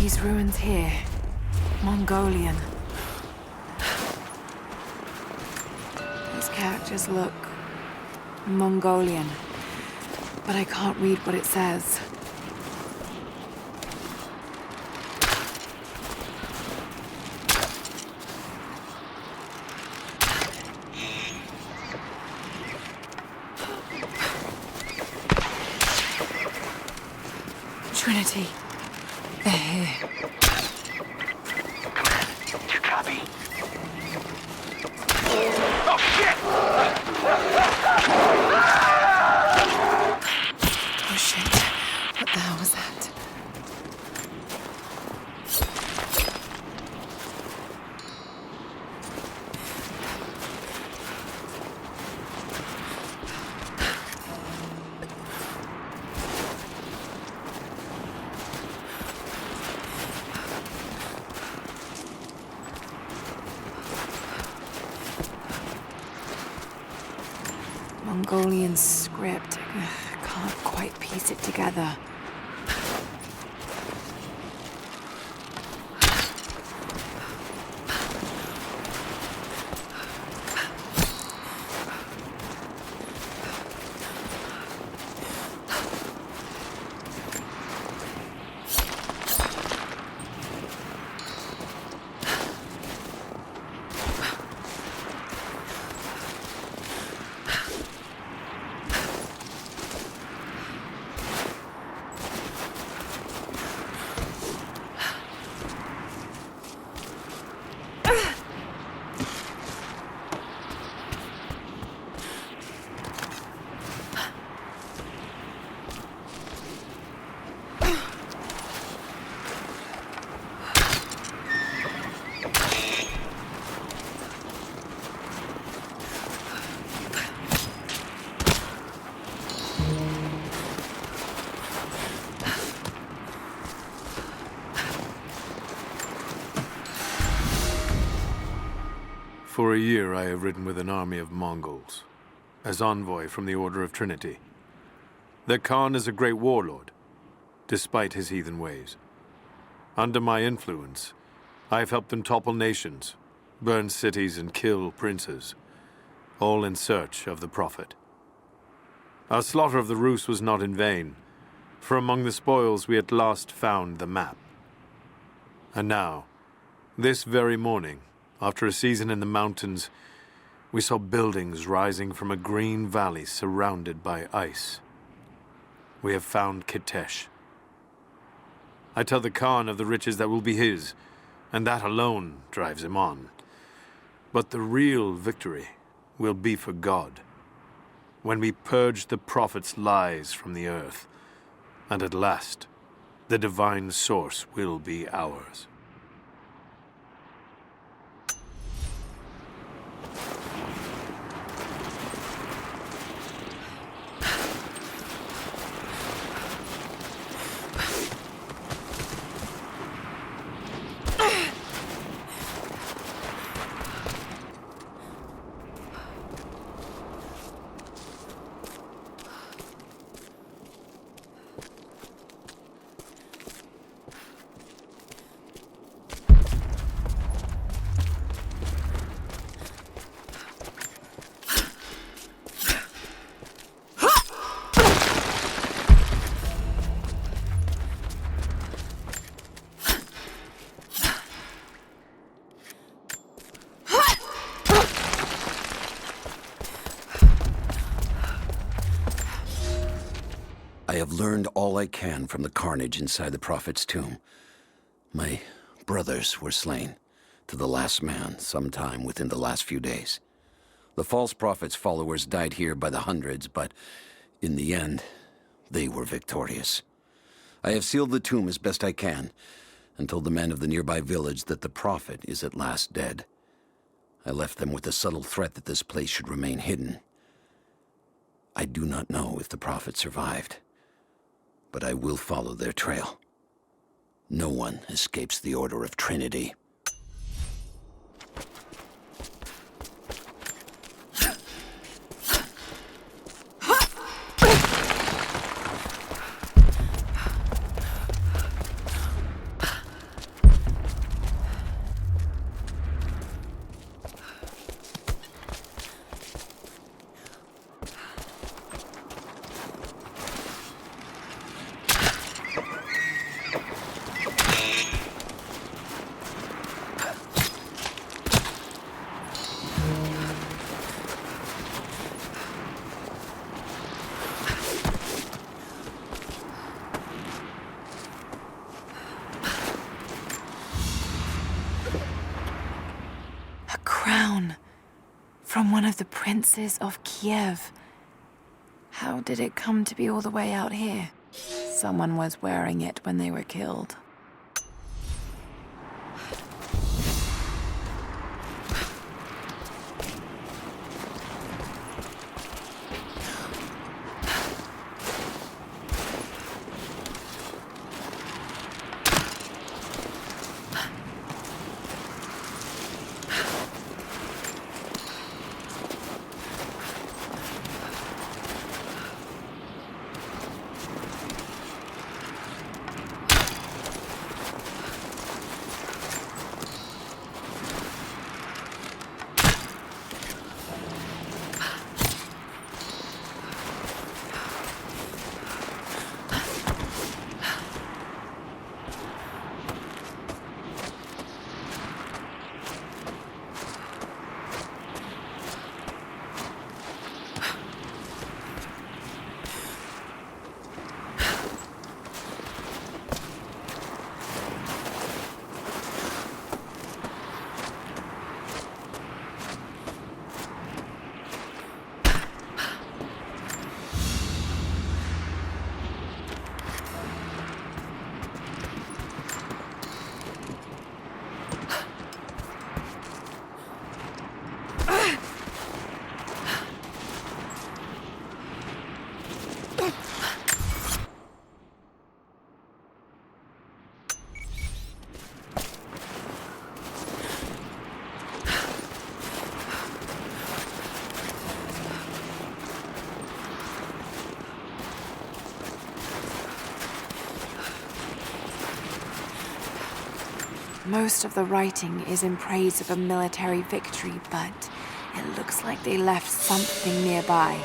These ruins here. Mongolian. These characters look Mongolian, but I can't read what it says. Trinity. They're here. You copy? Oh, shit! Oh shit. What the hell was that? Mongolian script. Can't quite piece it together. For a year I have ridden with an army of Mongols, as envoy from the Order of Trinity. Their Khan is a great warlord, despite his heathen ways. Under my influence, I have helped them topple nations, burn cities and kill princes, all in search of the Prophet. Our slaughter of the Rus was not in vain, for among the spoils we at last found the map. And now, this very morning, after a season in the mountains, we saw buildings rising from a green valley surrounded by ice. We have found Kitesh. I tell the Khan of the riches that will be his, and that alone drives him on. But the real victory will be for God, when we purge the Prophet's lies from the earth, and at last, the divine source will be ours. I have learned all I can from the carnage inside the Prophet's tomb. My brothers were slain, to the last man, sometime within the last few days. The false Prophet's followers died here by the hundreds, but in the end, they were victorious. I have sealed the tomb as best I can, and told the men of the nearby village that the Prophet is at last dead. I left them with the subtle threat that this place should remain hidden. I do not know if the Prophet survived, but I will follow their trail. No one escapes the Order of Trinity. crown. From one of the princes of Kiev. How did it come to be all the way out here? Someone was wearing it when they were killed. Most of the writing is in praise of a military victory, but it looks like they left something nearby.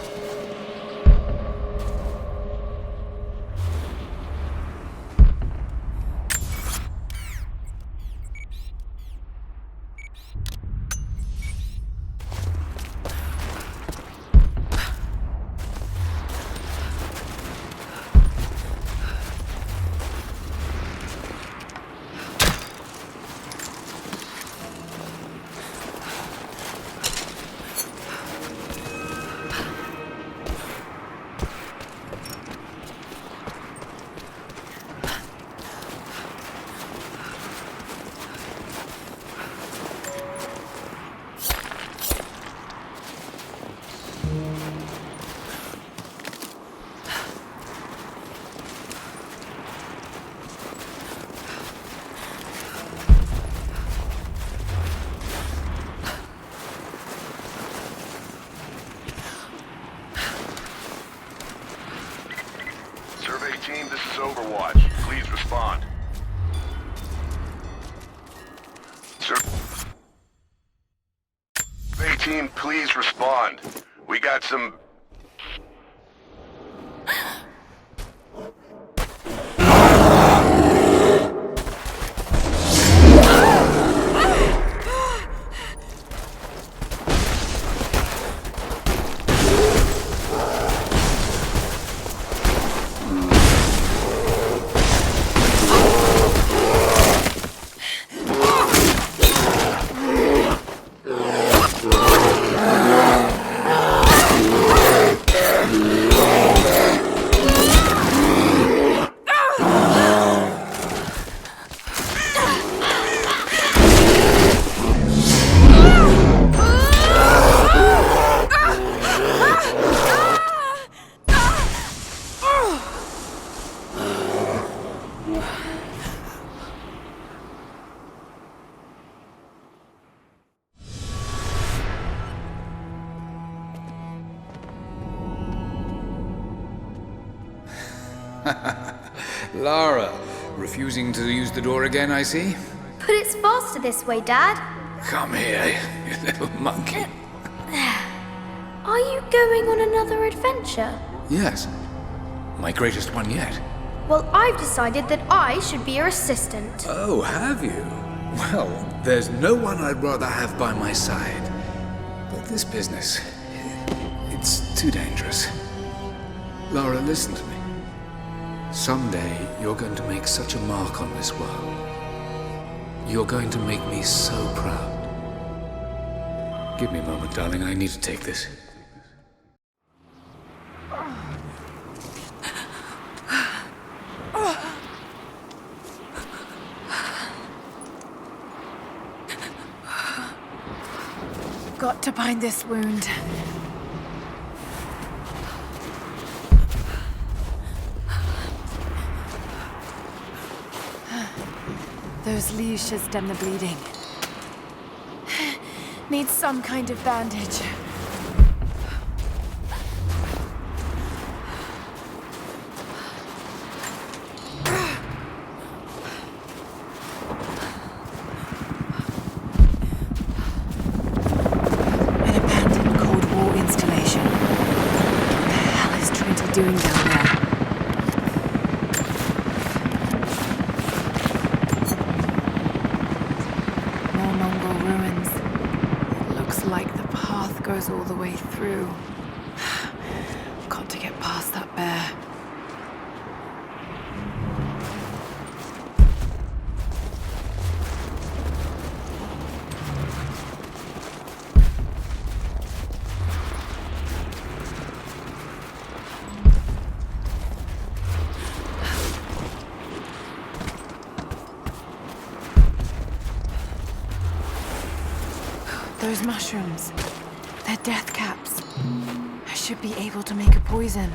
Team, this is Overwatch. Please respond. Survey team, please respond. We got some... Lara, refusing to use the door again, I see? But it's faster this way, Dad. Come here, you little monkey. Are you going on another adventure? Yes, my greatest one yet. Well, I've decided that I should be your assistant. Oh, have you? Well, there's no one I'd rather have by my side. But this business, it's too dangerous. Lara, listen to me. Someday, you're going to make such a mark on this world. You're going to make me so proud. Give me a moment, darling. I need to take this. Got to bind this wound. Those leaves should stem the bleeding. Need some kind of bandage. An abandoned Cold War installation. What the hell is Trinity doing down there? More Mongol ruins. Looks like the path goes all the way through. Got to get past that bear. Those mushrooms, they're death caps. I should be able to make a poison.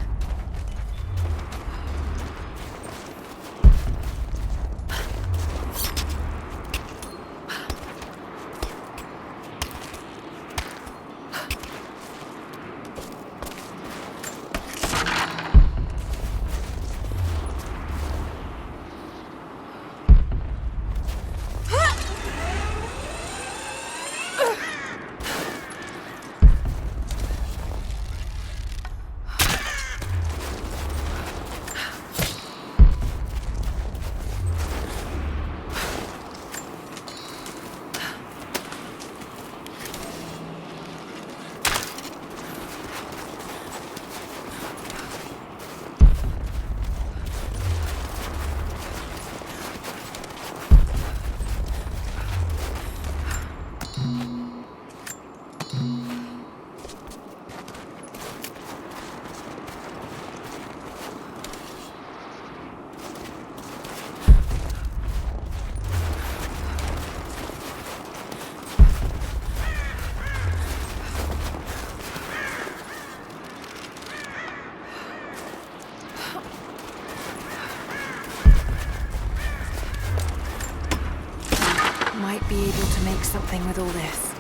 Might be able to make something with all this.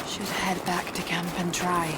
Should head back to camp and try.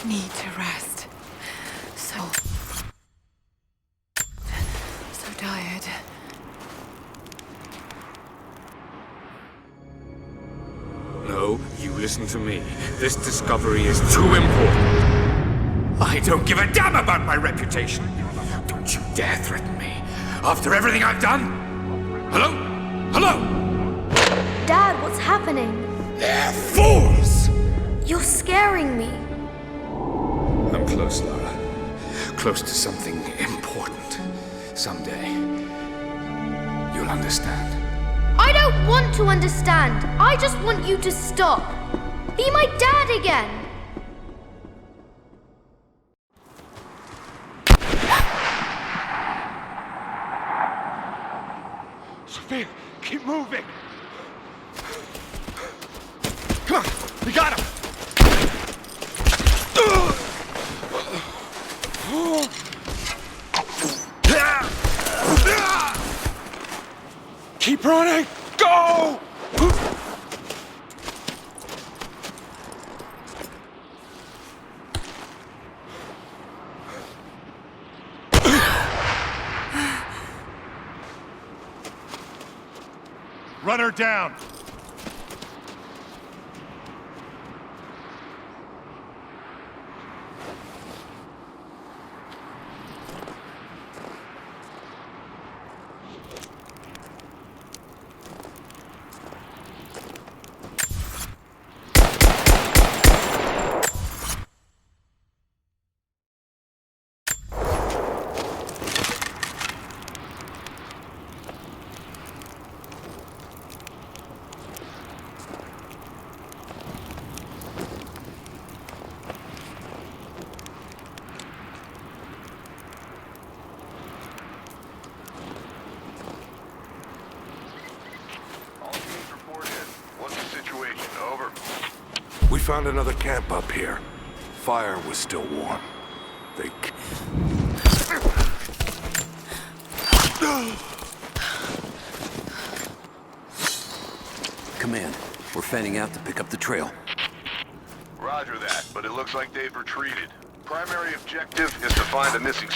need to rest. So tired. No, you listen to me. This discovery is too important. I don't give a damn about my reputation. Don't you dare threaten me. After everything I've done? Hello? Hello? Dad, what's happening? They're fools! You're scaring me. I'm close, Lara. Close to something important. Someday, you'll understand. I don't want to understand. I just want you to stop. Be my dad again. Sophia, keep moving! Come on, we got him! Keep running! Go! Run her down! We found another camp up here. Fire was still warm. They... Command, we're fanning out to pick up the trail. Roger that, but it looks like they've retreated. Primary objective is to find the missing...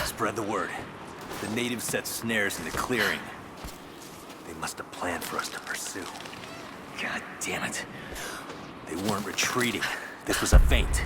Spread the word. The natives set snares in the clearing. They must have planned for us to pursue. God damn it. They weren't retreating. This was a feint.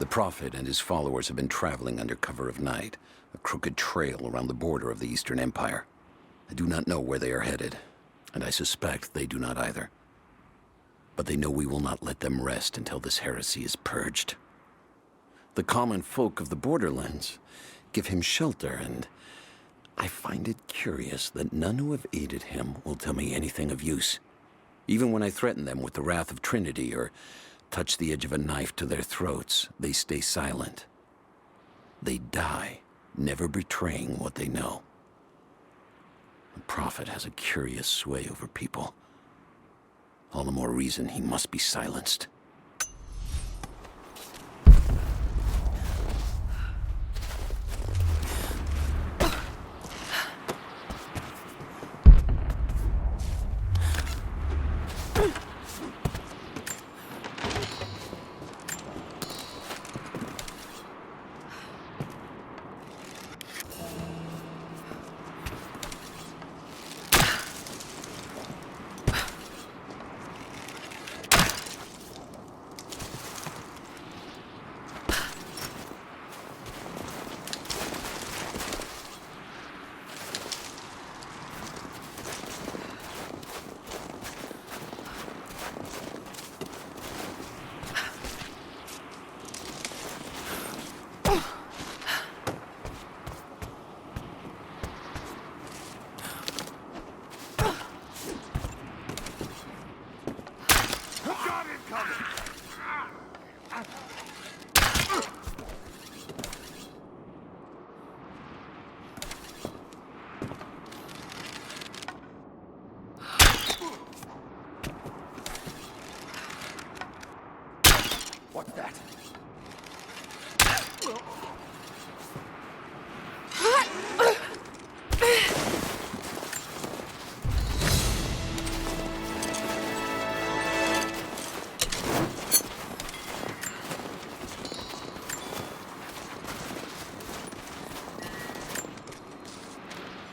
The Prophet and his followers have been traveling under cover of night, a crooked trail around the border of the Eastern Empire. I do not know where they are headed, and I suspect they do not either. But they know we will not let them rest until this heresy is purged. The common folk of the borderlands give him shelter, and I find it curious that none who have aided him will tell me anything of use. Even when I threaten them with the wrath of Trinity or touch the edge of a knife to their throats, they stay silent. They die, never betraying what they know. The Prophet has a curious sway over people. All the more reason he must be silenced.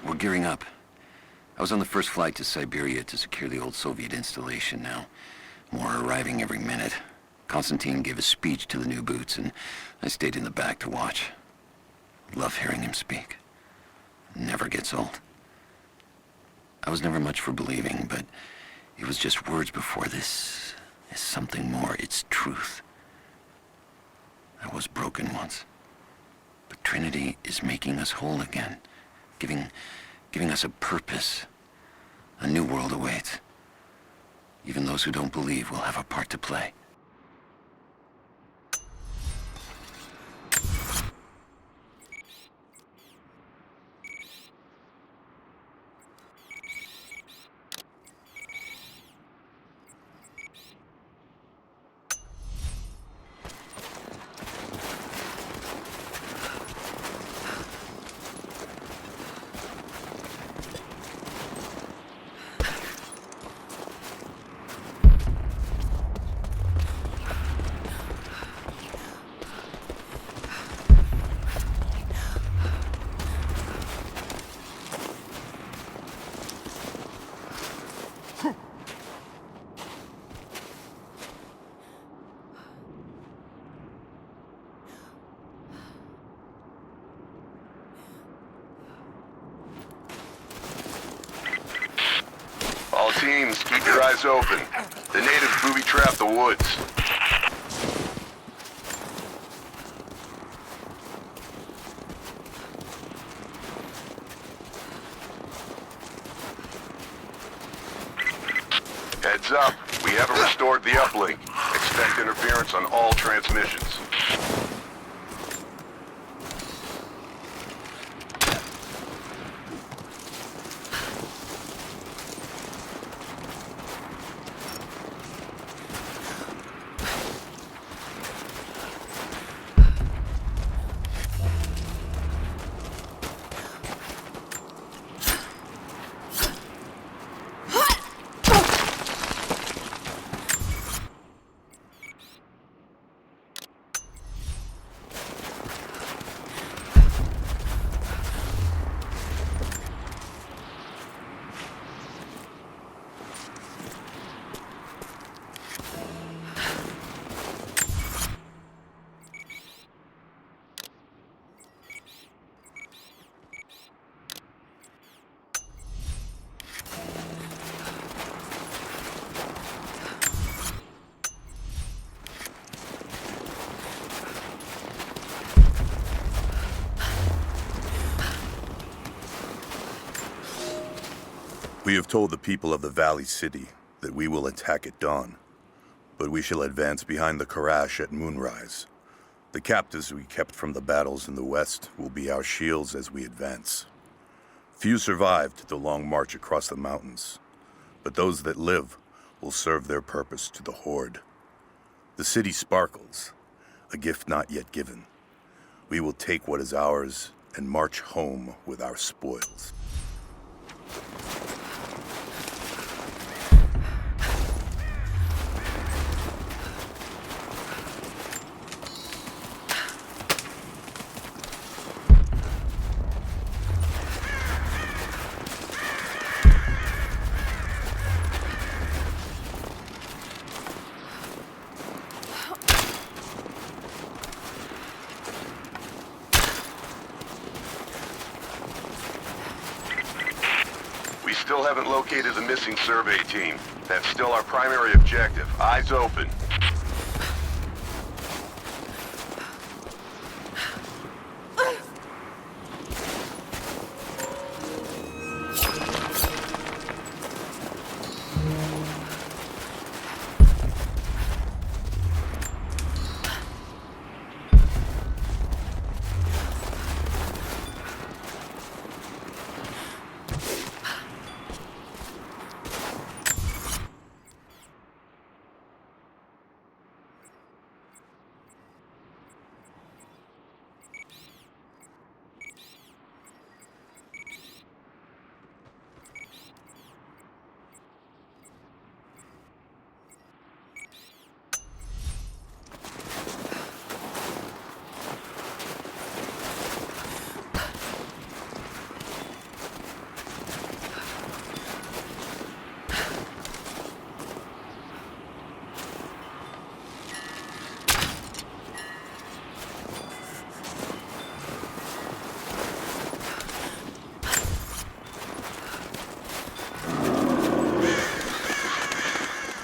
We're gearing up. I was on the first flight to Siberia to secure the old Soviet installation now. More are arriving every minute. Konstantin gave a speech to the new boots, and I stayed in the back to watch. Love hearing him speak. Never gets old. I was never much for believing, but it was just words before. This is something more. It's truth. I was broken once. But Trinity is making us whole again. Giving us a purpose. A new world awaits. Even those who don't believe will have a part to play. All teams, keep your eyes open. The natives booby-trap the woods. Heads up, we haven't restored the uplink. Expect interference on all transmissions. We have told the people of the Valley City that we will attack at dawn, but we shall advance behind the Karash at moonrise. The captives we kept from the battles in the west will be our shields as we advance. Few survived the long march across the mountains, but those that live will serve their purpose to the Horde. The city sparkles, a gift not yet given. We will take what is ours and march home with our spoils. Still haven't located the missing survey team. That's still our primary objective. Eyes open.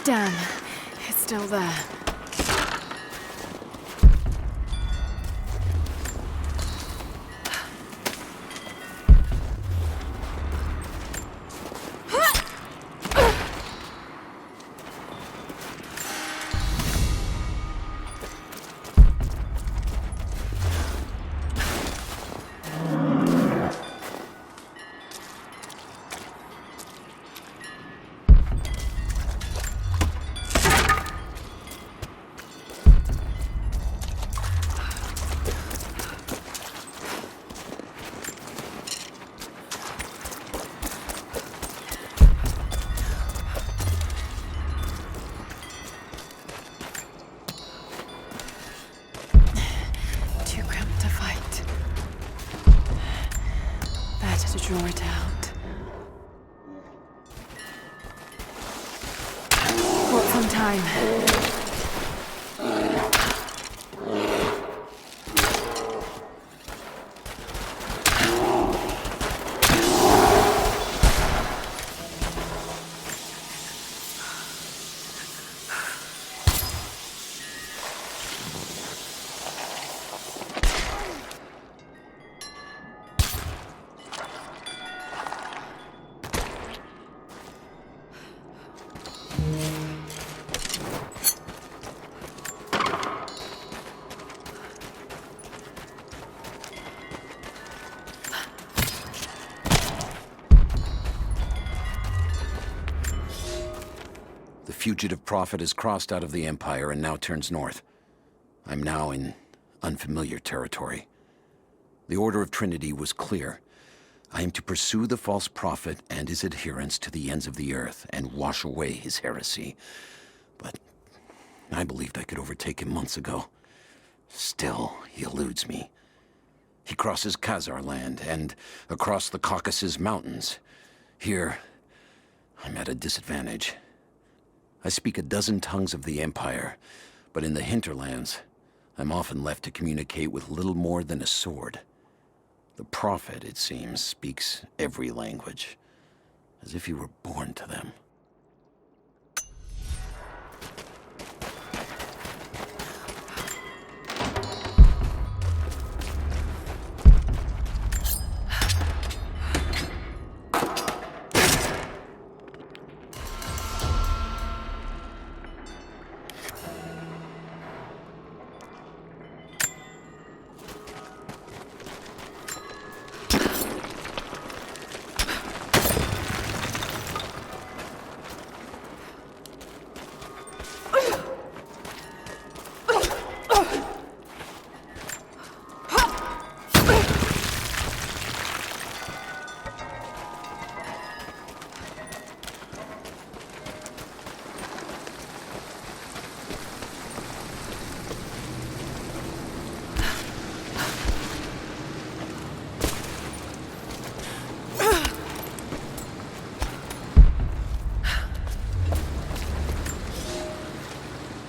Damn, it's still there. Draw it out. Bought some time. The fugitive prophet has crossed out of the Empire and now turns north. I'm now in unfamiliar territory. The Order of Trinity was clear. I am to pursue the false prophet and his adherents to the ends of the earth and wash away his heresy. But I believed I could overtake him months ago. Still, he eludes me. He crosses Khazar land and across the Caucasus Mountains. Here, I'm at a disadvantage. I speak a dozen tongues of the Empire, but in the hinterlands, I'm often left to communicate with little more than a sword. The Prophet, it seems, speaks every language, as if he were born to them.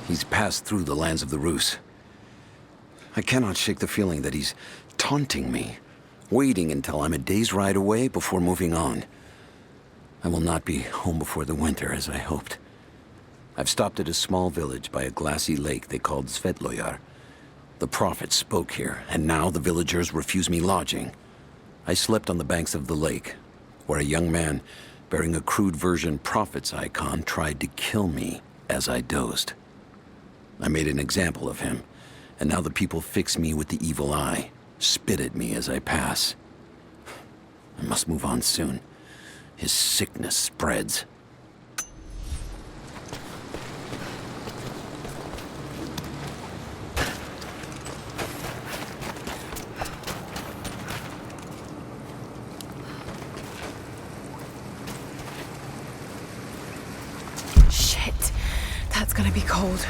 He's passed through the lands of the Rus. I cannot shake the feeling that he's taunting me, waiting until I'm a day's ride away before moving on. I will not be home before the winter, as I hoped. I've stopped at a small village by a glassy lake they called Svetloyar. The Prophet spoke here, and now the villagers refuse me lodging. I slept on the banks of the lake, where a young man bearing a crude version Prophet's icon tried to kill me as I dozed. I made an example of him, and now the people fix me with the evil eye, spit at me as I pass. I must move on soon. His sickness spreads. Shit, that's gonna be cold.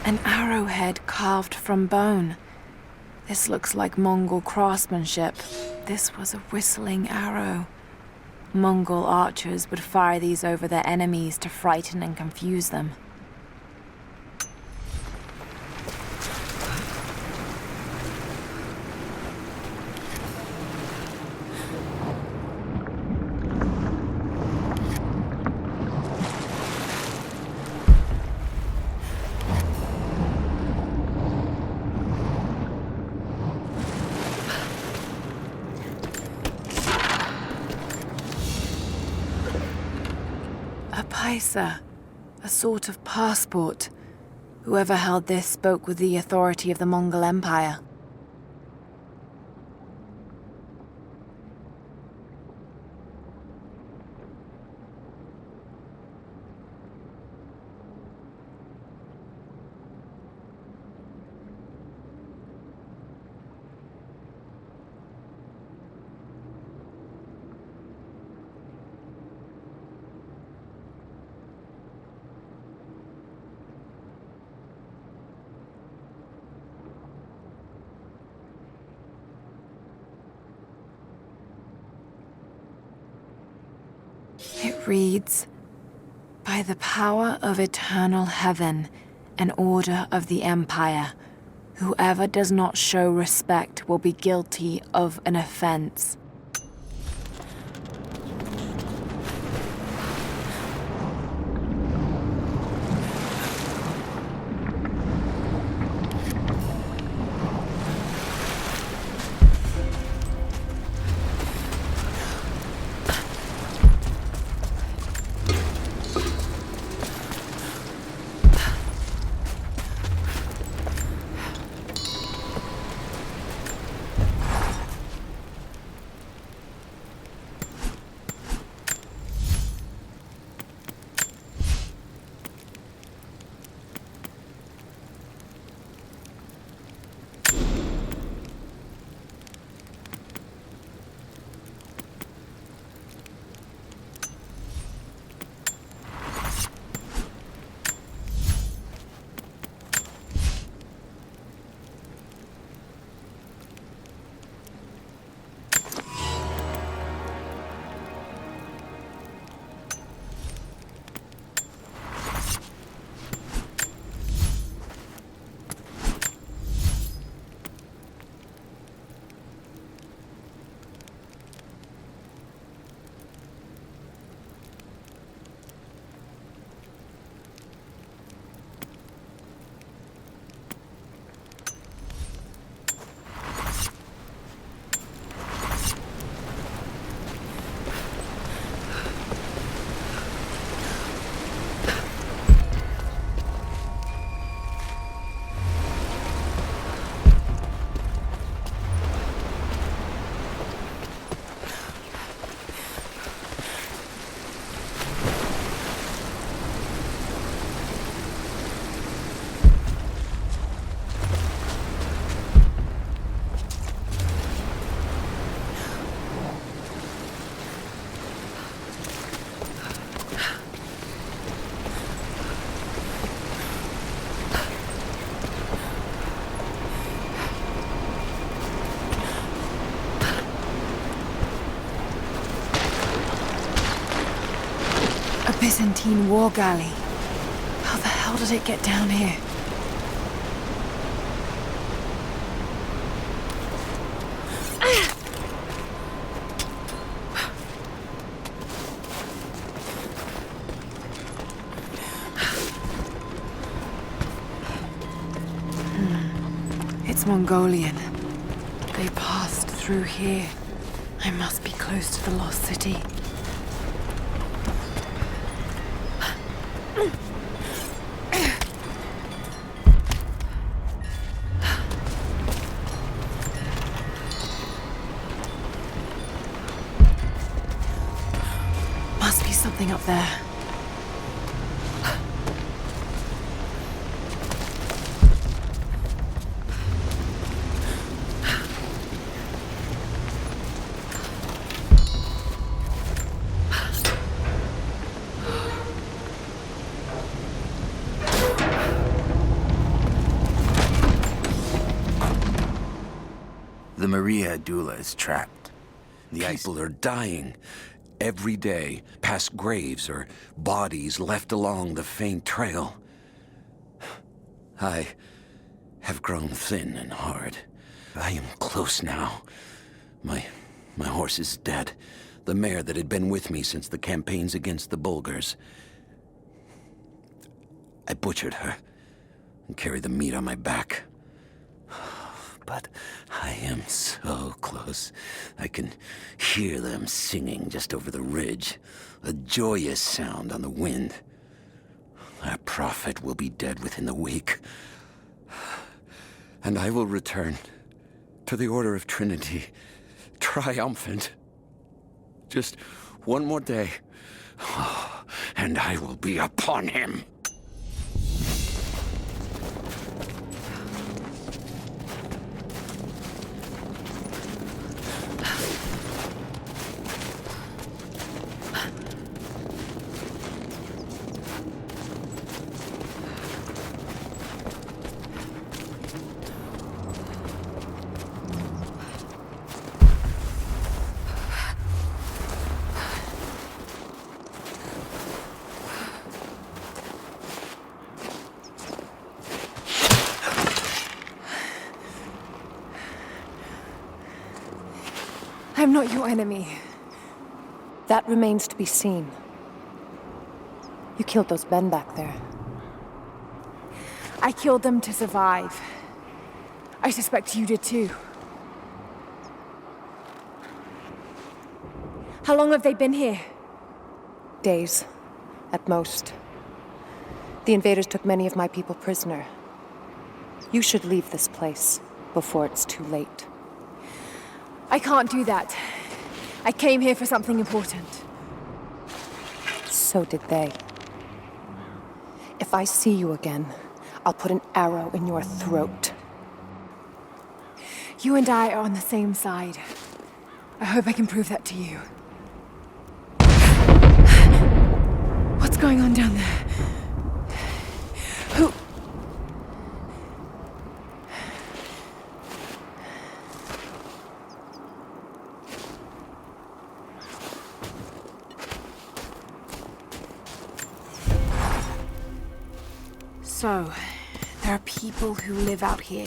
An arrowhead carved from bone. This looks like Mongol craftsmanship. This was a whistling arrow. Mongol archers would fire these over their enemies to frighten and confuse them. visa, a sort of passport. Whoever held this spoke with the authority of the Mongol Empire. It reads, "By the power of eternal heaven and order of the Empire, whoever does not show respect will be guilty of an offense." A Byzantine war galley. How the hell did it get down here? It's Mongolian. They passed through here. I must be close to the lost city. Must be something up there. The Maria Adula is trapped. People are dying every day, past graves or bodies left along the faint trail. I have grown thin and hard. I am close now. My horse is dead. The mare that had been with me since the campaigns against the Bulgars. I butchered her and carried the meat on my back. But I am so close. I can hear them singing just over the ridge. A joyous sound on the wind. Our prophet will be dead within the week. And I will return to the Order of Trinity, triumphant. Just one more day, and I will be upon him. I'm not your enemy. That remains to be seen. You killed those men back there. I killed them to survive. I suspect you did too. How long have they been here? Days, at most. The invaders took many of my people prisoner. You should leave this place before it's too late. I can't do that. I came here for something important. So did they. If I see you again, I'll put an arrow in your throat. You and I are on the same side. I hope I can prove that to you. What's going on down there? Who... So, there are people who live out here,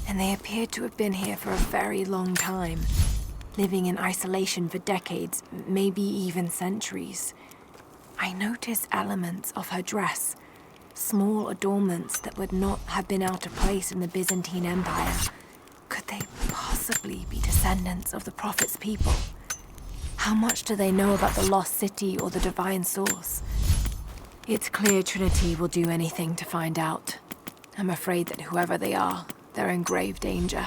and they appear to have been here for a very long time, living in isolation for decades, maybe even centuries. I notice elements of her dress, small adornments that would not have been out of place in the Byzantine Empire. Could they possibly be descendants of the Prophet's people? How much do they know about the lost city or the divine source? It's clear Trinity will do anything to find out. I'm afraid that whoever they are, they're in grave danger.